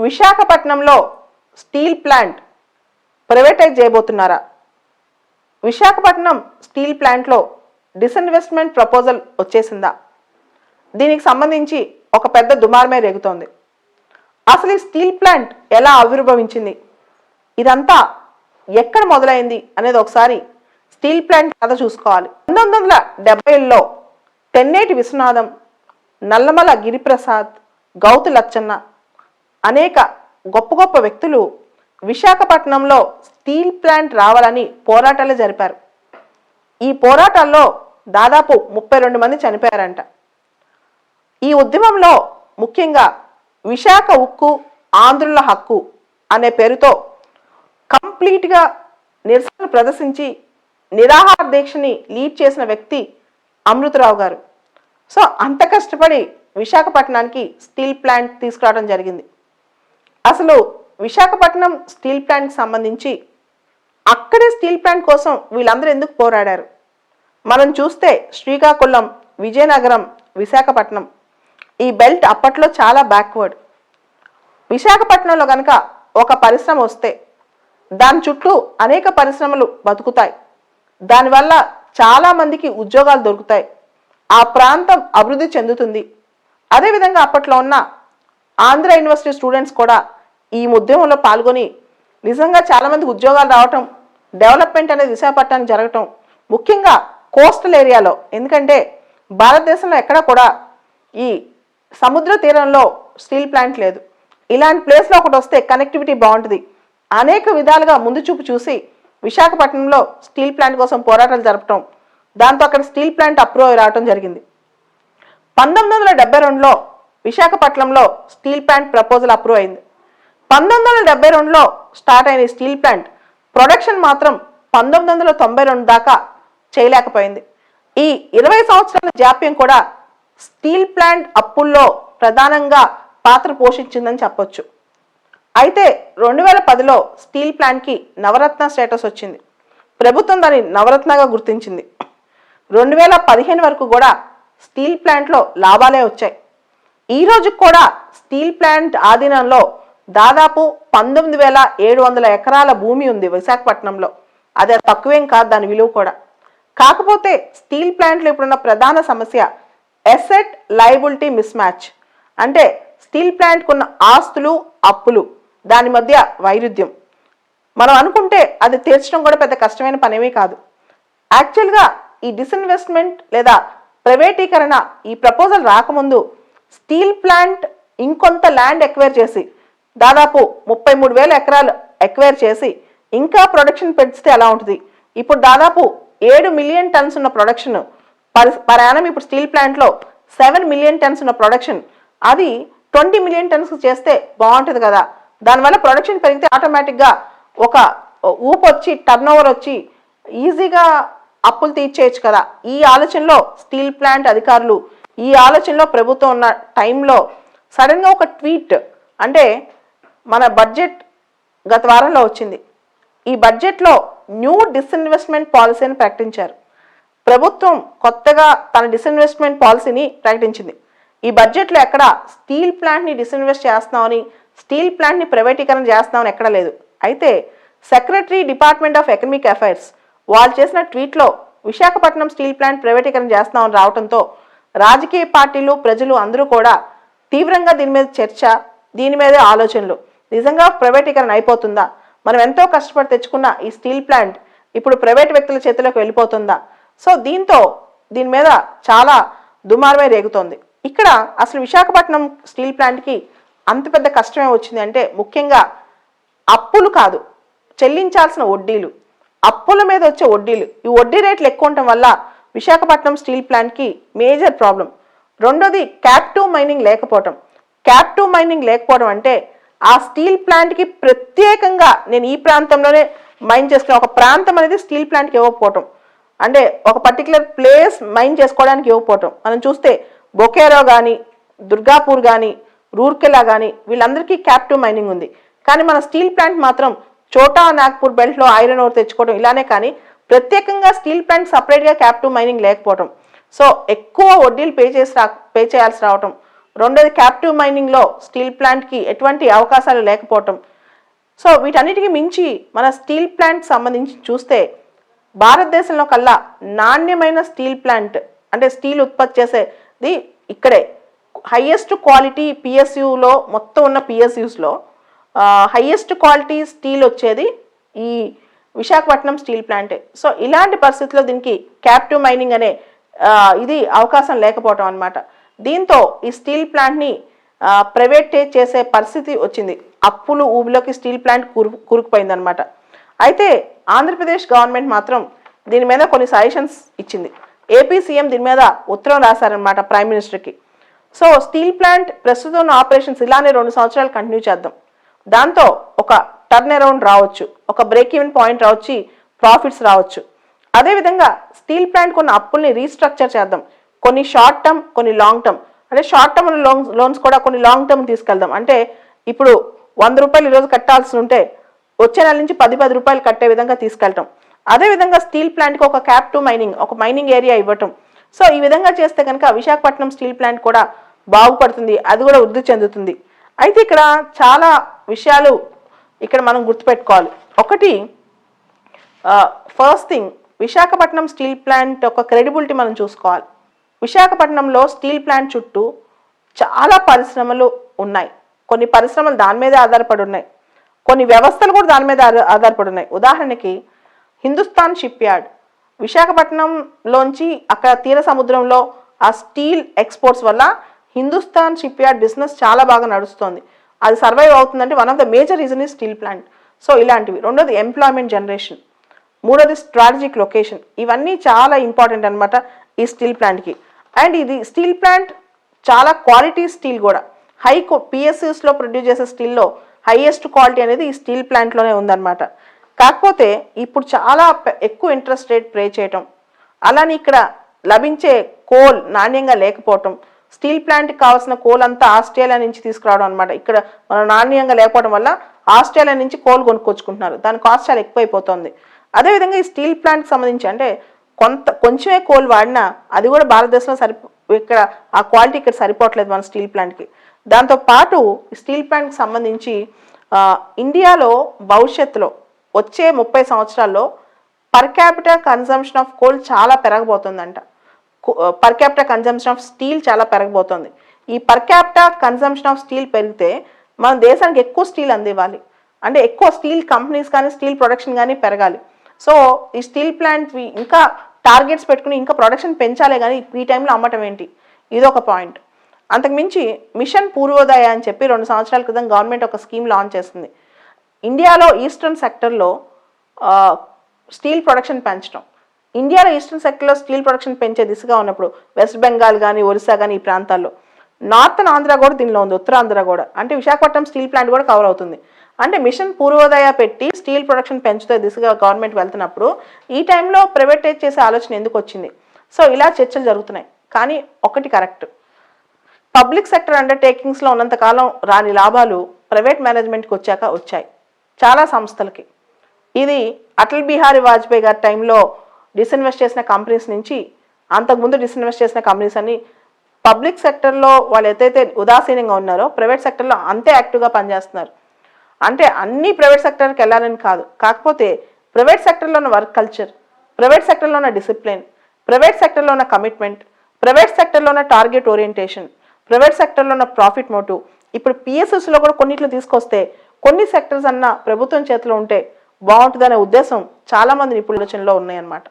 విశాఖపట్నంలో steel plant privatise చేయబోతున్నారా? Visakhapatnam steel ప్లాంట్లో డిస్ఇన్వెస్ట్మెంట్ ప్రపోజల్ వచ్చేసిందా? దీనికి సంబంధించి ఒక పెద్ద దుమారమే రేగుతోంది. అసలు ఈ స్టీల్ ప్లాంట్ ఎలా ఆవిర్భవించింది, ఇదంతా ఎక్కడ మొదలైంది అనేది ఒకసారి స్టీల్ ప్లాంట్ కథ చూసుకోవాలి. 1970లో తెన్నేటి విశ్వనాథం, నల్లమల గిరిప్రసాద్, గౌతు లచ్చన్న అనేక గొప్ప గొప్ప వ్యక్తులు విశాఖపట్నంలో స్టీల్ ప్లాంట్ రావాలని పోరాటాలు జరిపారు. ఈ పోరాటాల్లో దాదాపు 32 మంది చనిపోయారంట. ఈ ఉద్యమంలో ముఖ్యంగా విశాఖ ఉక్కు ఆంధ్రుల హక్కు అనే పేరుతో కంప్లీట్గా నిరసన ప్రదర్శించి నిరాహార దీక్షని లీడ్ చేసిన వ్యక్తి అమృతరావు గారు. సో అంత కష్టపడి విశాఖపట్నానికి స్టీల్ ప్లాంట్ తీసుకురావడం జరిగింది. అసలు విశాఖపట్నం స్టీల్ ప్లాంట్కి సంబంధించి అక్కడే స్టీల్ ప్లాంట్ కోసం వీళ్ళందరూ ఎందుకు పోరాడారు? మనం చూస్తే శ్రీకాకుళం, విజయనగరం, విశాఖపట్నం ఈ బెల్ట్ అప్పట్లో చాలా బ్యాక్వర్డ్. విశాఖపట్నంలో కనుక ఒక పరిశ్రమ వస్తే దాని చుట్టూ అనేక పరిశ్రమలు బతుకుతాయి. దానివల్ల చాలామందికి ఉద్యోగాలు దొరుకుతాయి. ఆ ప్రాంతం అభివృద్ధి చెందుతుంది. అదేవిధంగా అప్పట్లో ఉన్న ఆంధ్ర యూనివర్సిటీ స్టూడెంట్స్ కూడా ఈ ఉద్యమంలో పాల్గొని నిజంగా చాలామందికి ఉద్యోగాలు రావటం, డెవలప్మెంట్ అనేది విశాఖపట్నానికి జరగటం, ముఖ్యంగా కోస్టల్ ఏరియాలో. ఎందుకంటే భారతదేశంలో ఎక్కడ కూడా ఈ సముద్ర తీరంలో స్టీల్ ప్లాంట్ లేదు. ఇలాంటి ప్లేస్లో ఒకటి వస్తే కనెక్టివిటీ బాగుంటుంది. అనేక విధాలుగా ముందు చూపు చూసి విశాఖపట్నంలో స్టీల్ ప్లాంట్ కోసం పోరాటాలు జరపటం, దాంతో అక్కడ స్టీల్ ప్లాంట్ అప్రూవ్ రావడం జరిగింది. 1972లో విశాఖపట్నంలో స్టీల్ ప్లాంట్ ప్రపోజల్ అప్రూవ్ అయింది. 1972లో స్టార్ట్ అయిన స్టీల్ ప్లాంట్ ప్రొడక్షన్ మాత్రం 1992 దాకా చేయలేకపోయింది. ఈ 20 సంవత్సరాల జాప్యం కూడా స్టీల్ ప్లాంట్ అప్పుల్లో ప్రధానంగా పాత్ర పోషించిందని చెప్పొచ్చు. అయితే 2010లో స్టీల్ ప్లాంట్కి నవరత్న స్టేటస్ వచ్చింది. ప్రభుత్వం దాన్ని నవరత్నగా గుర్తించింది. 2015 వరకు కూడా స్టీల్ ప్లాంట్లో లాభాలే వచ్చాయి. ఈ రోజు కూడా స్టీల్ ప్లాంట్ ఆధీనంలో దాదాపు 19,700 ఎకరాల భూమి ఉంది విశాఖపట్నంలో. అదే తక్కువేం కాదు దాని విలువ కూడా. కాకపోతే స్టీల్ ప్లాంట్లో ఇప్పుడున్న ప్రధాన సమస్య అసెట్ లయబిలిటీ మిస్ మ్యాచ్. అంటే స్టీల్ ప్లాంట్కు ఉన్న ఆస్తులు అప్పులు దాని మధ్య వైరుధ్యం. మనం అనుకుంటే అది తీర్చడం కూడా పెద్ద కష్టమైన పనేమీ కాదు. యాక్చువల్గా ఈ డిస్ఇన్వెస్ట్మెంట్ లేదా ప్రైవేటీకరణ ఈ ప్రపోజల్ రాకముందు స్టీల్ ప్లాంట్ ఇంకొంత ల్యాండ్ ఎక్వైర్ చేసి దాదాపు 33,000 ఎకరాలు ఎక్వైర్ చేసి ఇంకా ప్రొడక్షన్ పెంచితే ఎలా ఉంటుంది? ఇప్పుడు దాదాపు 7 మిలియన్ టన్స్ ఉన్న ప్రొడక్షన్ పర్ యానం ఇప్పుడు స్టీల్ ప్లాంట్లో 7 మిలియన్ టన్స్ ఉన్న ప్రొడక్షన్ అది 20 మిలియన్ టన్స్ చేస్తే బాగుంటుంది కదా. దానివల్ల ప్రొడక్షన్ పెరిగితే ఆటోమేటిక్గా ఒక ఊపు వచ్చి టర్న్ ఓవర్ వచ్చి ఈజీగా అప్పులు తీర్చేయచ్చు కదా. ఈ ఆలోచనలో స్టీల్ ప్లాంట్ అధికారులు, ఈ ఆలోచనలో ప్రభుత్వం ఉన్న టైంలో సడన్గా ఒక ట్వీట్, అంటే మన బడ్జెట్ గత వారంలో వచ్చింది. ఈ బడ్జెట్లో న్యూ డిస్ఇన్వెస్ట్మెంట్ పాలసీని ప్రకటించారు. ప్రభుత్వం కొత్తగా తన డిస్ఇన్వెస్ట్మెంట్ పాలసీని ప్రకటించింది. ఈ బడ్జెట్లో ఎక్కడ స్టీల్ ప్లాంట్ని డిస్ఇన్వెస్ట్ చేస్తున్నామని, స్టీల్ ప్లాంట్ని ప్రైవేటీకరణ చేస్తున్నామని ఎక్కడ లేదు. అయితే secretary department of economic affairs వాళ్ళు చేసిన ట్వీట్లో విశాఖపట్నం స్టీల్ ప్లాంట్ ప్రైవేటీకరణ చేస్తున్నామని రావడంతో రాజకీయ పార్టీలు, ప్రజలు అందరూ కూడా తీవ్రంగా దీని మీద చర్చ, దీని మీదే ఆలోచనలు. నిజంగా ప్రైవేటీకరణ అయిపోతుందా? మనం ఎంతో కష్టపడి తెచ్చుకున్న ఈ స్టీల్ ప్లాంట్ ఇప్పుడు ప్రైవేట్ వ్యక్తుల చేతిలోకి వెళ్ళిపోతుందా? సో దీని మీద చాలా దుమారమే రేగుతోంది. ఇక్కడ అసలు విశాఖపట్నం స్టీల్ ప్లాంట్కి అంత పెద్ద కష్టమే వచ్చింది అంటే ముఖ్యంగా అప్పులు కాదు, చెల్లించాల్సిన వడ్డీలు, అప్పుల మీద వచ్చే వడ్డీలు. ఈ వడ్డీ రేట్లు ఎక్కువ ఉండటం వల్ల విశాఖపట్నం స్టీల్ ప్లాంట్కి మేజర్ ప్రాబ్లం. రెండోది క్యాప్టివ్ మైనింగ్ లేకపోవటం. క్యాప్టివ్ మైనింగ్ లేకపోవడం అంటే ఆ స్టీల్ ప్లాంట్కి ప్రత్యేకంగా నేను ఈ ప్రాంతంలోనే మైన్ చేసుకునే ఒక ప్రాంతం అనేది స్టీల్ ప్లాంట్కి ఇవ్వకపోవటం, అంటే ఒక పర్టికులర్ ప్లేస్ మైన్ చేసుకోవడానికి ఇవ్వకపోవటం. మనం చూస్తే బొకేరో కానీ, దుర్గాపూర్ కానీ, రూర్కెలా కానీ వీళ్ళందరికీ క్యాప్టివ్ మైనింగ్ ఉంది. కానీ మన స్టీల్ ప్లాంట్ మాత్రం చోటా నాగ్పూర్ బెల్ట్లో ఐరన్ ఓర్ తెచ్చుకోవడం ఇలానే, కానీ ప్రత్యేకంగా స్టీల్ ప్లాంట్ సపరేట్గా క్యాప్టివ్ మైనింగ్ లేకపోవటం. సో ఎక్కువ వడ్డీలు పే చేయాల్సి రావటం, రెండోది క్యాప్టివ్ మైనింగ్లో స్టీల్ ప్లాంట్కి ఎటువంటి అవకాశాలు లేకపోవటం. సో వీటన్నిటికీ మించి మన స్టీల్ ప్లాంట్ సంబంధించి చూస్తే భారతదేశంలో కల్లా నాణ్యమైన స్టీల్ ప్లాంట్ అంటే స్టీల్ ఉత్పత్తి చేసేది ఇక్కడే. హైయెస్ట్ క్వాలిటీ పిఎస్యులో మొత్తం ఉన్న పిఎస్యుస్లో హైయెస్ట్ క్వాలిటీ స్టీల్ వచ్చేది ఈ విశాఖపట్నం స్టీల్ ప్లాంటే. సో ఇలాంటి పరిస్థితుల్లో దీనికి క్యాప్టివ్ మైనింగ్ అనే ఇది అవకాశం లేకపోవటం అనమాట. దీంతో ఈ స్టీల్ ప్లాంట్ని ప్రైవేటైజ్ చేసే పరిస్థితి వచ్చింది. అప్పులు ఊబిలోకి స్టీల్ ప్లాంట్ కూరుకుపోయిందనమాట. అయితే ఆంధ్రప్రదేశ్ గవర్నమెంట్ మాత్రం దీని మీద కొన్ని సజెషన్స్ ఇచ్చింది. ఏపీ సీఎం దీని మీద ఉత్తరం రాశారనమాట ప్రైమ్ మినిస్టర్కి. సో స్టీల్ ప్లాంట్ ప్రస్తుతం ఉన్న ఆపరేషన్స్ ఇలానే 2 సంవత్సరాలు కంటిన్యూ చేద్దాం, దాంతో ఒక టర్న్ అరౌండ్ రావచ్చు, ఒక బ్రేక్ ఈవెన్ పాయింట్ రావచ్చు, ప్రాఫిట్స్ రావచ్చు. అదేవిధంగా స్టీల్ ప్లాంట్ కొన్ని అప్పుల్ని రీస్ట్రక్చర్ చేద్దాం, కొన్ని షార్ట్ టర్మ్ కొన్ని లాంగ్ టర్మ్. అంటే షార్ట్ టర్మ్ లోన్స్ కూడా కొన్ని లాంగ్ టర్మ్ తీసుకెళ్దాం. అంటే ఇప్పుడు 100 రూపాయలు ఈరోజు కట్టాల్సి ఉంటే వచ్చే నెల నుంచి 10 రూపాయలు కట్టే విధంగా తీసుకెళ్ళటం. అదేవిధంగా స్టీల్ ప్లాంట్కి ఒక క్యాప్టివ్ మైనింగ్, ఒక మైనింగ్ ఏరియా ఇవ్వటం. సో ఈ విధంగా చేస్తే కనుక విశాఖపట్నం స్టీల్ ప్లాంట్ కూడా బాగుపడుతుంది, అది కూడా వృద్ధి చెందుతుంది. అయితే ఇక్కడ చాలా విషయాలు ఇక్కడ మనం గుర్తుపెట్టుకోవాలి. ఒకటి, first thing, Visakhapatnam steel plant ఒక క్రెడిబిలిటీ మనం చూసుకోవాలి. విశాఖపట్నంలో స్టీల్ ప్లాంట్ చుట్టూ చాలా పరిశ్రమలు ఉన్నాయి. కొన్ని పరిశ్రమలు దాని మీదే ఆధారపడి ఉన్నాయి, కొన్ని వ్యవస్థలు కూడా దాని మీద ఆధారపడి ఉన్నాయి. ఉదాహరణకి హిందుస్థాన్ షిప్ యార్డ్ విశాఖపట్నంలోంచి అక్కడ తీర సముద్రంలో ఆ స్టీల్ ఎక్స్పోర్ట్స్ వల్ల హిందుస్థాన్ షిప్ యార్డ్ బిజినెస్ చాలా బాగా నడుస్తుంది. అది సర్వైవ్ అవుతుందంటే one of the major reason ఈ స్టీల్ ప్లాంట్. సో ఇలాంటివి. రెండోది ఎంప్లాయ్మెంట్ జనరేషన్, మూడోది స్ట్రాటజిక్ లొకేషన్. ఇవన్నీ చాలా ఇంపార్టెంట్ అనమాట ఈ స్టీల్ ప్లాంట్కి. అండ్ ఇది స్టీల్ ప్లాంట్ చాలా క్వాలిటీ స్టీల్ కూడా, హై పిఎస్యూస్లో ప్రొడ్యూస్ చేసే స్టీల్లో హైయెస్ట్ క్వాలిటీ అనేది ఈ స్టీల్ ప్లాంట్లోనే ఉందన్నమాట. కాకపోతే ఇప్పుడు చాలా ఎక్కువ ఇంట్రెస్ట్ రేట్ పే చేయటం, అలానే ఇక్కడ లభించే కోల్ నాణ్యంగా లేకపోవటం, స్టీల్ ప్లాంట్కి కావాల్సిన కోల్ అంతా ఆస్ట్రేలియా నుంచి తీసుకురావడం అనమాట. ఇక్కడ మనం నాణ్యంగా లేకపోవడం వల్ల ఆస్ట్రేలియా నుంచి కోల్ కొనుక్కొచ్చుకుంటున్నారు, దాని కాస్ట్ చాలా ఎక్కువైపోతుంది. అదేవిధంగా ఈ స్టీల్ ప్లాంట్కి సంబంధించి అంటే కొంచెమే కోల్ వాడినా అది కూడా భారతదేశంలో ఇక్కడ ఆ క్వాలిటీ ఇక్కడ సరిపోవట్లేదు మన స్టీల్ ప్లాంట్కి. దాంతోపాటు స్టీల్ ప్లాంట్కి సంబంధించి ఇండియాలో భవిష్యత్తులో వచ్చే 30 సంవత్సరాల్లో per capital consumption of coal చాలా పెరగబోతుందంట. Per capital consumption of steel చాలా పెరగబోతుంది. ఈ per capital consumption of steel పెరిగితే మన దేశానికి ఎక్కువ స్టీల్ అందివ్వాలి, అంటే ఎక్కువ స్టీల్ కంపెనీస్ కానీ స్టీల్ ప్రొడక్షన్ కానీ పెరగాలి. సో ఈ స్టీల్ ప్లాంట్ ఇంకా టార్గెట్స్ పెట్టుకుని ఇంకా ప్రొడక్షన్ పెంచాలే కానీ ఈ టైంలో అమ్మటం ఏంటి, ఇదొక పాయింట్. అంతకుమించి మిషన్ పూర్వోదయ అని చెప్పి 2 సంవత్సరాల క్రితం గవర్నమెంట్ ఒక స్కీమ్ లాంచ్ చేస్తుంది. ఇండియాలో ఈస్టర్న్ సెక్టర్లో స్టీల్ ప్రొడక్షన్ పెంచడం, ఇండియాలో ఈస్టర్న్ సెక్టర్లో స్టీల్ ప్రొడక్షన్ పెంచే దిశగా ఉన్నప్పుడు వెస్ట్ బెంగాల్ కానీ ఒరిస్సా కానీ ఈ ప్రాంతాల్లో, నార్థన్ ఆంధ్ర కూడా దీనిలో ఉంది, ఉత్తరాంధ్ర కూడా, అంటే విశాఖపట్నం స్టీల్ ప్లాంట్ కూడా కవర్ అవుతుంది. అంటే మిషన్ పూర్వోదయ పెట్టి స్టీల్ ప్రొడక్షన్ పెంచుతే దిశగా గవర్నమెంట్ వెళ్తున్నప్పుడు ఈ టైంలో ప్రైవేటైజ్ చేసే ఆలోచన ఎందుకు వచ్చింది? సో ఇలా చర్చలు జరుగుతున్నాయి. కానీ ఒకటి కరెక్ట్, పబ్లిక్ సెక్టర్ అండర్టేకింగ్స్లో ఉన్నంతకాలం రాని లాభాలు ప్రైవేట్ మేనేజ్మెంట్కి వచ్చాక వచ్చాయి చాలా సంస్థలకి. ఇది అటల్ బిహారీ వాజ్పేయి గారి టైంలో డిస్ఇన్వెస్ట్ చేసిన కంపెనీస్ నుంచి అంతకుముందు డిస్ఇన్వెస్ట్ చేసిన కంపెనీస్ అన్ని పబ్లిక్ సెక్టర్లో వాళ్ళు ఎంతైతే ఉదాసీనంగా ఉన్నారో ప్రైవేట్ సెక్టర్లో అంతే యాక్టివ్గా పనిచేస్తున్నారు. అంటే అన్ని ప్రైవేట్ సెక్టర్కి వెళ్ళాలని కాదు, కాకపోతే ప్రైవేట్ సెక్టర్లో ఉన్న వర్క్ కల్చర్, ప్రైవేట్ సెక్టర్లో ఉన్న డిసిప్లిన్, ప్రైవేట్ సెక్టర్లో ఉన్న కమిట్మెంట్, ప్రైవేట్ సెక్టర్లో ఉన్న టార్గెట్ ఓరియంటేషన్, ప్రైవేట్ సెక్టర్లో ఉన్న ప్రాఫిట్ మోటివ్, ఇప్పుడు పిఎస్ఎస్లో కూడా కొన్నిట్లో తీసుకొస్తే కొన్ని సెక్టర్స్ అన్న ప్రభుత్వం చేతిలో ఉంటే బాగుంటుందనే ఉద్దేశం చాలామంది నిపుణుల ఆలోచనలో ఉన్నాయన్నమాట.